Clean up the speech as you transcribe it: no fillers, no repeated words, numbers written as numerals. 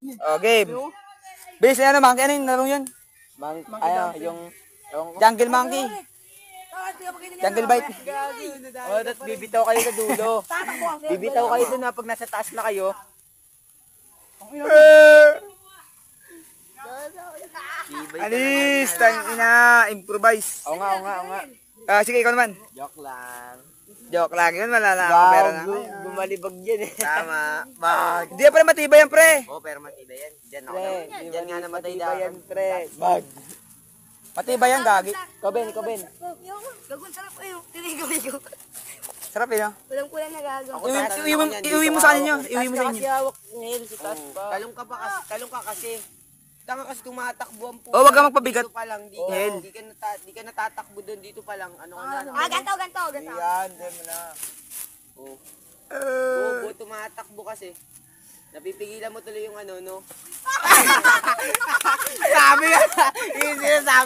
Oh, game. Bilis na ano, monkey. Ano yung larong yun? Yung... Jungle monkey. Jungle bite. Oh, dat bibitaw kayo sa dulo. Bibitaw kayo dun na pag nasa taas na kayo. Alis, tangina, improvise. Oo nga. Sige, ikaw naman. Joke lang. Joke lang yun, malala ako, pero na. Bumalibag yan eh. Tama. Bag. Hindi pala matibay yan, pre. Oo, pero matibay yan. Diyan ako. Pre, Diyan nga namatay matibay yan, dapat. pre. Bag. Matibay yan, gagi. Ikaw Ben. Gagun sarap ayo. Tinigo-ligo. Sarap eh, no? Kulang-kulang nagagawa. Iuwi mo sa kanyo. Iuwi mo sa Kasi inyo. hawak ngayon sa taas pa. Talong ka kasi. Tanga kasi tumatakbo ang puso. Oh, wag kang magpabigat. Dito pa lang, di ka natatakbo doon dito pa lang. Ano ka na? Ganto. Yan, din mo na. Oo, tumatakbo kasi. Napipigilan mo tuloy yung ano, no? Sabi yan.